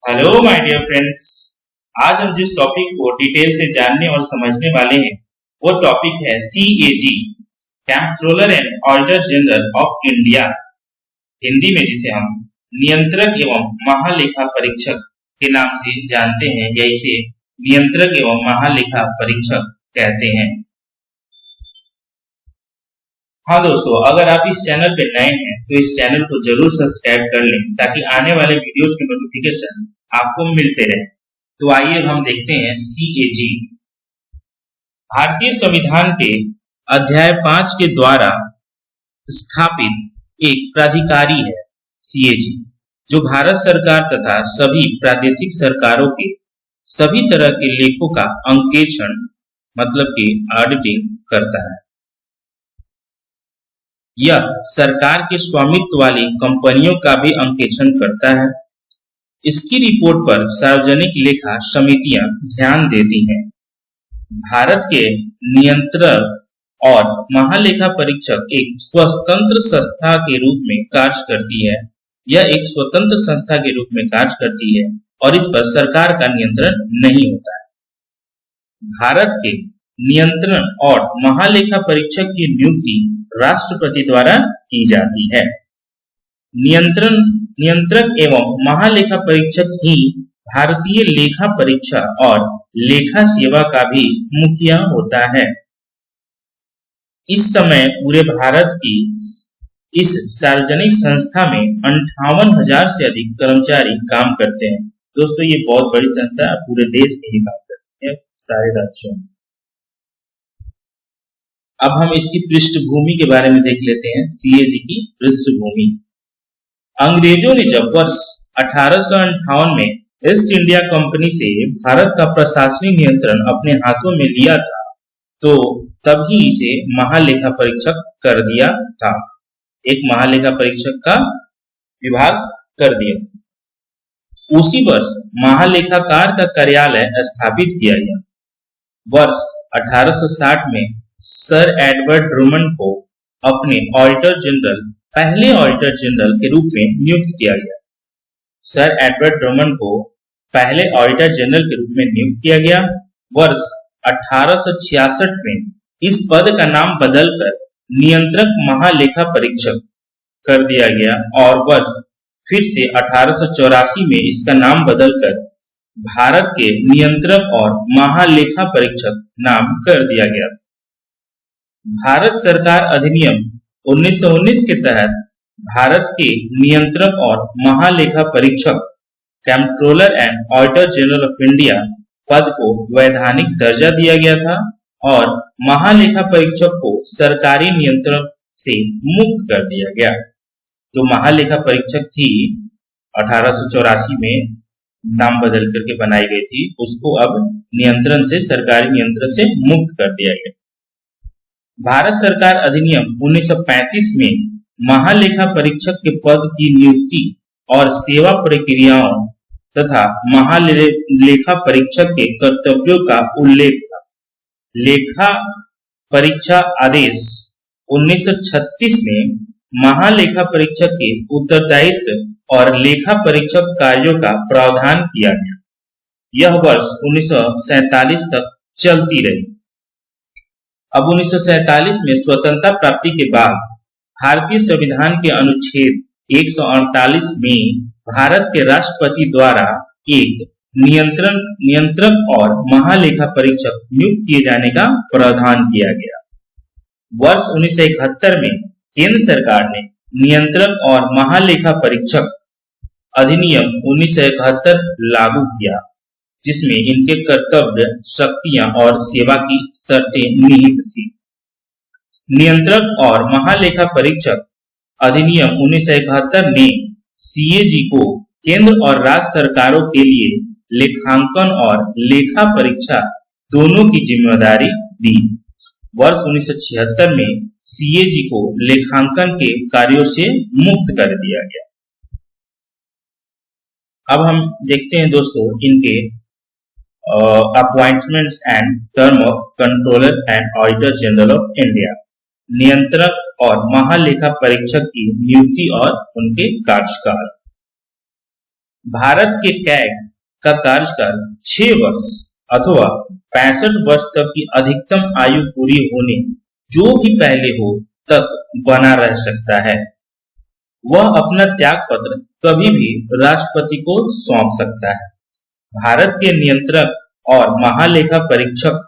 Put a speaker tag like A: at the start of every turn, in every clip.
A: Hello my dear friends. आज हम जिस टॉपिक को डिटेल से जानने और समझने वाले हैं वो टॉपिक है CAG, controller and auditor general of India. Hindi में जिसे हम नियंत्रक एवं महालेखा परीक्षक के नाम से जानते हैं या इसे नियंत्रक एवं महालेखा परीक्षक कहते हैं। हाँ दोस्तों, अगर आप इस चैनल पे नए हैं तो इस चैनल को जरूर सब्सक्राइब कर लें ताकि आने वाले वीडियोस के नोटिफिकेशन आपको मिलते रहे। तो आइए हम देखते हैं सीएजी। भारतीय संविधान के अध्याय 5 के द्वारा स्थापित एक प्राधिकारी है सीएजी, जो भारत सरकार तथा सभी प्रादेशिक सरकारों के सभी तरह के लेखों का अंकेक्षण मतलब कि ऑडिटिंग करता है। यह सरकार के स्वामित्व वाली कंपनियों का भी अंकेक्षण करता है। इसकी रिपोर्ट पर सार्वजनिक लेखा समितियां ध्यान देती हैं। भारत के नियंत्रक और महालेखा परीक्षक एक स्वतंत्र संस्था के रूप में कार्य करती है। यह एक स्वतंत्र संस्था के रूप में कार्य करती है और इस पर सरकार का नियंत्रण नहीं होता है। भारत के नियंत्रण और महालेखा परीक्षक की नियुक्ति राष्ट्रपति द्वारा की जाती है। नियंत्रक एवं महालेखा परीक्षक ही भारतीय लेखा परीक्षा और लेखा सेवा का भी मुखिया होता है। इस समय पूरे भारत की इस सार्वजनिक संस्था में 58,000 से अधिक कर्मचारी काम करते हैं। दोस्तों, ये बहुत बड़ी संस्था है, पूरे देश में ही काम करती है, सारे राज्यों में। अब हम इसकी पृष्ठभूमि के बारे में देख लेते हैं। सीएजी की पृष्ठभूमि। अंग्रेजों ने जब वर्ष 1858 में ईस्ट इंडिया कंपनी से भारत का प्रशासनिक नियंत्रण अपने हाथों में लिया था, तो तभी इसे महालेखा परीक्षक कर दिया था। एक महालेखा परीक्षक का विभाग कर दिया था। उसी वर्ष महालेखाकार का कार्यालय स्थापित किया गया। वर्ष 1860 में सर एडवर्ड ड्रुमंड को अपने ऑडिटर जनरल, पहले ऑडिटर जनरल के रूप में नियुक्त किया गया। सर एडवर्ड ड्रुमंड को पहले ऑडिटर जनरल के रूप में नियुक्त किया गया। वर्ष 1866 में इस पद का नाम बदलकर नियंत्रक महालेखा परीक्षक कर दिया गया और वर्ष फिर से 1884 में इसका नाम बदलकर भारत के नियंत्रक और महालेखा परीक्षक नाम कर दिया गया। भारत सरकार अधिनियम 1919 के तहत भारत के नियंत्रक और महालेखा परीक्षक, controller and auditor general of India पद को वैधानिक दर्जा दिया गया था और महालेखा परीक्षक को सरकारी नियंत्रण से मुक्त कर दिया गया। जो महालेखा परीक्षक थी 1884 में नाम बदल करके बनाई गई थी, उसको अब नियंत्रण से, सरकारी नियंत्रण से मुक्त कर दिया गया। भारत सरकार अधिनियम 1935 में महालेखा परीक्षक के पद की नियुक्ति और सेवा प्रक्रियाओं तथा महालेखा परीक्षक के कर्तव्यों का उल्लेख था। लेखा परीक्षा आदेश 1936 में महालेखा परीक्षक के उत्तरदायित्व और लेखा परीक्षक कार्यों का प्रावधान किया गया। यह वर्ष 1947 तक चलती रही। अब 1947 में स्वतंत्रता प्राप्ति के बाद भारतीय संविधान के अनुच्छेद 148 में भारत के राष्ट्रपति द्वारा एक नियंत्रक और महालेखा परीक्षक नियुक्त किए जाने का प्रावधान किया गया। वर्ष 1971 में केंद्र सरकार ने नियंत्रक और महालेखा परीक्षक अधिनियम 1971 लागू किया, जिसमें इनके कर्तव्य, शक्तियां और सेवा की शर्तें निहित थी। नियंत्रक और महालेखा परीक्षक अधिनियम 1971 ने सीएजी को केंद्र और राज्य सरकारों के लिए लेखांकन और लेखा परीक्षा दोनों की जिम्मेदारी दी। वर्ष 1976 में सीएजी को लेखांकन के कार्यों से मुक्त कर दिया गया। अब हम देखते हैं दोस्तों इनके appointments and term of controller and auditor general of India. नियंत्रक और महालेखा परीक्षक की नियुक्ति और उनके कार्यकाल। भारत के कैग का कार्यकाल 6 वर्ष अथवा 65 वर्ष तक की अधिकतम आयु पूरी होने जो भी पहले हो तक बना रह सकता है। वह अपना त्याग पत्र कभी भी राष्ट्रपति को सौंप सकता है। भारत के नियंत्रक और महालेखा परीक्षक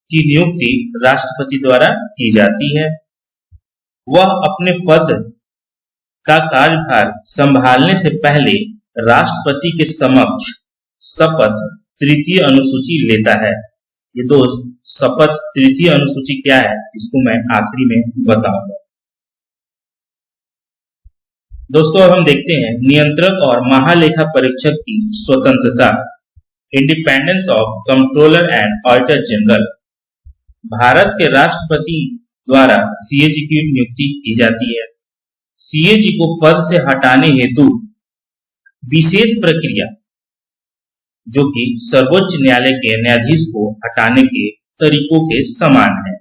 A: की नियुक्ति राष्ट्रपति द्वारा की जाती है। वह अपने पद का कार्यभार संभालने से पहले राष्ट्रपति के समक्ष शपथ तृतीय अनुसूची लेता है। ये दोस्त शपथ तृतीय अनुसूची क्या है इसको मैं आखिरी में बताऊंगा। दोस्तों अब हम देखते हैं नियंत्रक और महालेखा परीक्षक की स्वतंत्रता, independence of controller and auditor general. Bharat के राष्ट्रपति द्वारा सीएजी की नियुक्ति की जाती है। सीएजी को पद से हटाने हेतु विशेष प्रक्रिया जो कि सर्वोच्च न्यायालय के न्यायाधीश को हटाने के तरीकों के समान है।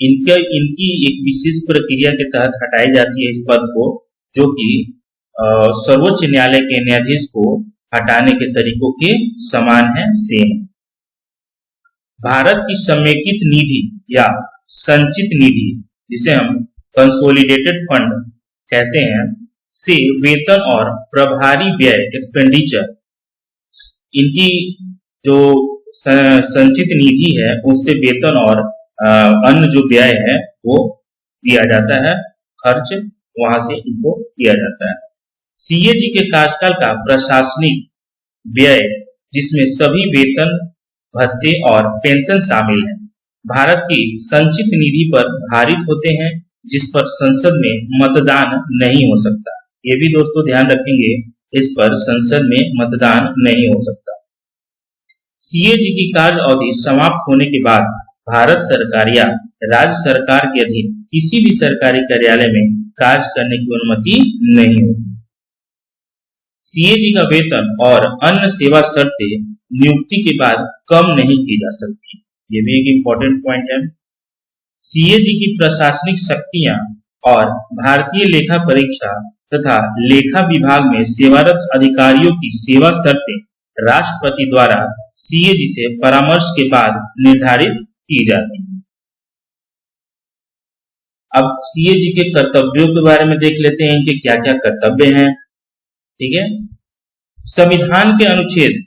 A: इनकी एक विशेष प्रक्रिया के तहत हटाई जाती है इस पद को, जो कि सर्वोच्च न्यायालय के न्यायाधीश को हटाने के तरीकों के समान है, सेम। भारत की समेकित निधि या संचित निधि, जिसे हम कंसोलिडेटेड फंड कहते हैं, से वेतन और प्रभारी व्यय एक्सपेंडिचर, इनकी जो संचित निधि है उससे वेतन और अन्य जो व्यय है वो दिया जाता है, खर्च वहां से इनको दिया जाता है। सीएजी के कार्यकाल का प्रशासनिक व्यय, जिसमें सभी वेतन, भत्ते और पेंशन शामिल हैं, भारत की संचित निधि पर भारित होते हैं, जिस पर संसद में मतदान नहीं हो सकता। ये भी दोस्तों ध्यान रखेंगे, इस पर संसद में मतदान नहीं हो सकता। सीएजी की कार्य अवधि समाप्त होने के बाद भारत सरकार या राज्य सरकार के अधीन किसी भी सरकारी कार्यालय में कार्य करने की अनुमति नहीं होती। सीएजी का वेतन और अन्य सेवा शर्तें नियुक्ति के बाद कम नहीं की जा सकती। ये भी एक इम्पोर्टेंट पॉइंट है। सीएजी की प्रशासनिक शक्तियां और भारतीय लेखा परीक्षा तथा लेखा विभाग में सेवारत अधिकारियों की सेवा शर्तें राष्ट्रपति द्वारा सीएजी से परामर्श के बाद निर्धारित की जाती है। अब सीएजी के कर्तव्यों के बारे में देख लेते हैं कि क्या क्या कर्तव्य हैं। ठीक है, संविधान के अनुच्छेद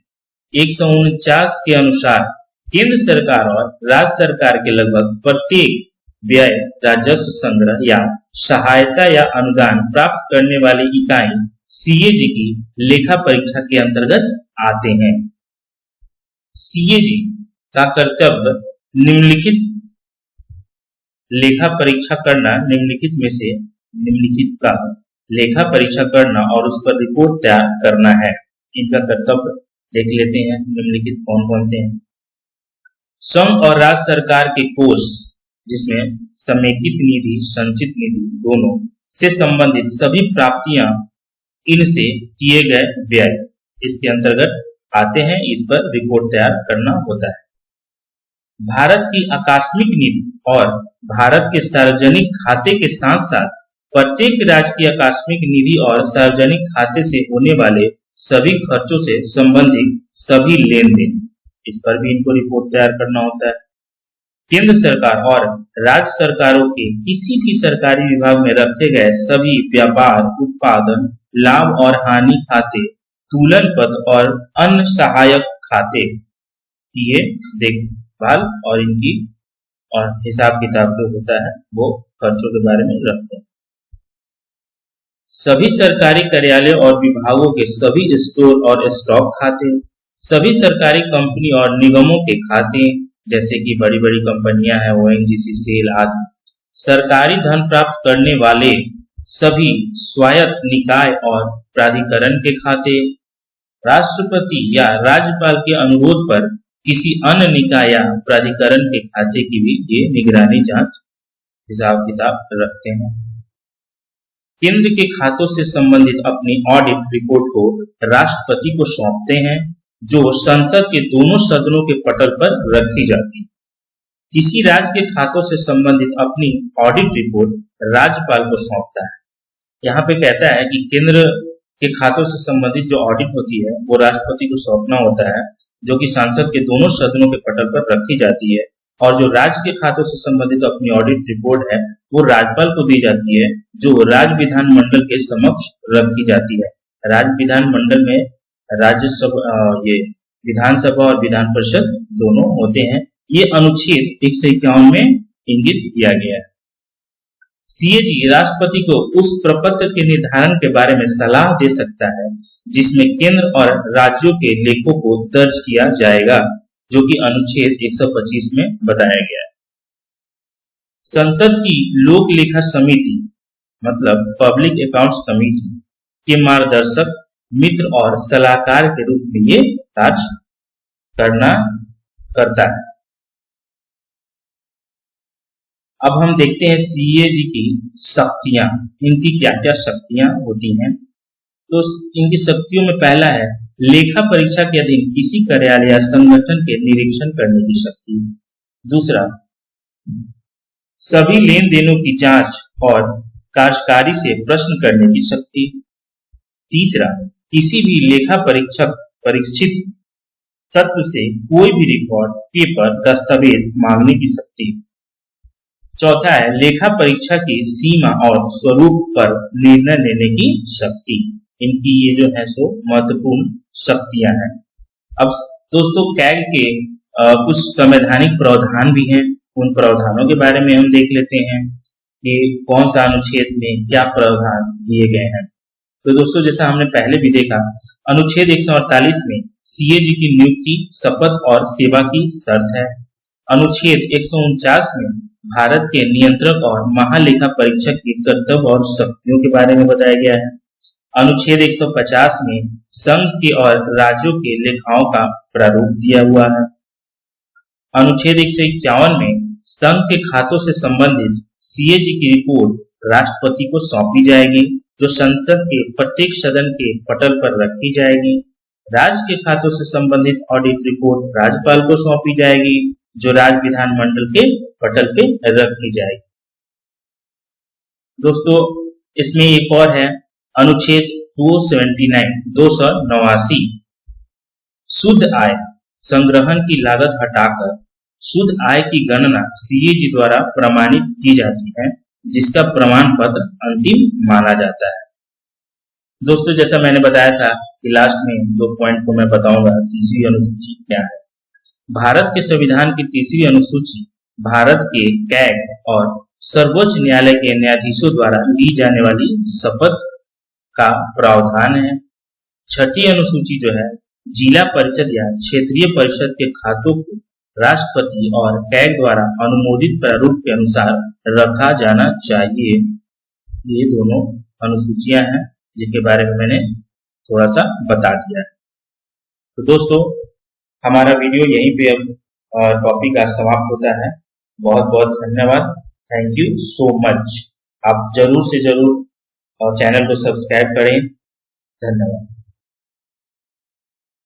A: 149 के अनुसार केंद्र सरकार और राज्य सरकार के लगभग प्रत्येक व्यय, राजस्व संग्रह या सहायता या अनुदान प्राप्त करने वाली इकाई सीएजी की लेखा परीक्षा के अंतर्गत आते हैं। सीएजी का कर्तव्य निम्नलिखित लेखा परीक्षा करना, निम्नलिखित में से निम्नलिखित का लेखा परीक्षा करना और उस पर रिपोर्ट तैयार करना है। इनका कर्तव्य देख लेते हैं, निम्नलिखित कौन कौन से हैं। संघ और राज्य सरकार के कोष, जिसमें समेकित निधि, संचित निधि दोनों से संबंधित सभी प्राप्तियां, इनसे किए गए व्यय इसके अंतर्गत आते हैं। इस पर रिपोर्ट तैयार करना होता है। भारत की आकस्मिक निधि और भारत के सार्वजनिक खाते के साथ साथ प्रत्येक राज्य की आकस्मिक निधि और सार्वजनिक खाते से होने वाले सभी खर्चों से संबंधित सभी लेन देन, इस पर भी इनको रिपोर्ट तैयार करना होता है। केंद्र सरकार और राज्य सरकारों के किसी भी सरकारी विभाग में रखे गए सभी व्यापार, उत्पादन, लाभ और हानि खाते, तुलन पत्र और अन्य सहायक खाते की ये देखभाल और इनकी और हिसाब किताब जो होता है वो खर्चों के बारे में रखते हैं। सभी सरकारी कार्यालय और विभागों के सभी स्टोर और स्टॉक खाते, सभी सरकारी कंपनी और निगमों के खाते, जैसे कि बड़ी बड़ी कंपनियां हैं, ओएनजीसी, सेल आदि, सरकारी धन प्राप्त करने वाले सभी स्वायत्त निकाय और प्राधिकरण के खाते, राष्ट्रपति या राज्यपाल के अनुरोध पर किसी अन्य निकाय या प्राधिकरण के खाते की भी ये निगरानी, जांच, हिसाब किताब रखते हैं। केंद्र के खातों से संबंधित अपनी ऑडिट रिपोर्ट को राष्ट्रपति को सौंपते हैं, जो संसद के दोनों सदनों के पटल पर रखी जाती है। किसी राज्य के खातों से संबंधित अपनी ऑडिट रिपोर्ट राज्यपाल को सौंपता है। यहाँ पे कहता है कि केंद्र के खातों से संबंधित जो ऑडिट होती है वो राष्ट्रपति को सौंपना होता है, जो कि संसद के दोनों सदनों के पटल पर रखी जाती है। और जो राज्य के खातों से संबंधित अपनी ऑडिट रिपोर्ट है वो राज्यपाल को दी जाती है, जो राज्य विधानमंडल के समक्ष रखी जाती है। राज्य विधानमंडल में राज्यसभा ये विधानसभा और विधान परिषद दोनों होते हैं। ये अनुच्छेद 151 में इंगित किया गया है। सीएजी राष्ट्रपति को उस प्रपत्र के निर्धारण के बारे में सलाह दे सकता है जिसमें केंद्र और राज्यों के लेखों को दर्ज किया जाएगा, जो कि अनुच्छेद 125 में बताया गया है। संसद की लोक लेखा समिति मतलब पब्लिक अकाउंट्स कमेटी के मार्गदर्शक, मित्र और सलाहकार के रूप में ये कार्य करता है। अब हम देखते हैं सीएजी की शक्तियां, इनकी क्या क्या शक्तियां होती हैं। तो इनकी शक्तियों में पहला है लेखा परीक्षा के अधीन किसी कार्यालय या संगठन के निरीक्षण करने की शक्ति। दूसरा, सभी लेन देनों की जांच और कार्यकारी से प्रश्न करने की शक्ति। तीसरा, किसी भी लेखा परीक्षित तत्व से कोई भी रिकॉर्ड, पेपर, दस्तावेज मांगने की शक्ति। चौथा है लेखा परीक्षा की सीमा और स्वरूप पर निर्णय लेने की शक्ति। इनकी ये जो है सो महत्वपूर्ण शक्तियां हैं। अब दोस्तों कैग के कुछ संवैधानिक प्रावधान भी हैं, उन प्रावधानों के बारे में हम देख लेते हैं कि कौन सा अनुच्छेद में क्या प्रावधान दिए गए हैं। तो दोस्तों जैसा हमने पहले भी देखा, अनुच्छेद 148 में सीएजी की नियुक्ति, शपथ और सेवा की शर्त है। अनुच्छेद 149 में भारत के नियंत्रक और महालेखा परीक्षक के कर्तव्य और शक्तियों के बारे में बताया गया है। अनुच्छेद 150 में संघ के और राज्यों के लेखाओं का प्रारूप दिया हुआ है। अनुच्छेद 151 में संघ के खातों से संबंधित सीएजी की रिपोर्ट राष्ट्रपति को सौंपी जाएगी, जो संसद के प्रत्येक सदन के पटल पर रखी जाएगी। राज्य के खातों से संबंधित ऑडिट रिपोर्ट राज्यपाल को सौंपी जाएगी, जो राज्य विधानमंडल के पटल पे रखी जाएगी। दोस्तों इसमें एक और है अनुच्छेद 289 शुद्ध आय संग्रहण की लागत हटाकर शुद्ध आय की गणना सीएजी द्वारा प्रमाणित की जाती है, जिसका प्रमाण पत्र अंतिम माना जाता है। दोस्तों जैसा मैंने बताया था कि लास्ट में 2 पॉइंट को मैं बताऊंगा। तीसरी अनुसूची क्या है? भारत के संविधान की तीसरी अनुसूची भारत के कैग और सर्वोच्च न्यायालय के न्यायाधीशों द्वारा ली जाने वाली शपथ का प्रावधान है। छठी अनुसूची जो है जिला परिषद या क्षेत्रीय परिषद के खातों को राष्ट्रपति और कैग द्वारा अनुमोदित प्रारूप के अनुसार रखा जाना चाहिए। ये दोनों अनुसूचियां हैं जिनके बारे में मैंने थोड़ा सा बता दिया है। तो दोस्तों हमारा वीडियो यहीं पे अब टॉपिक आज समाप्त होता है। बहुत बहुत धन्यवाद। Thank you so much. आप जरूर से जरूर चैनल को सब्सक्राइब करें। धन्यवाद।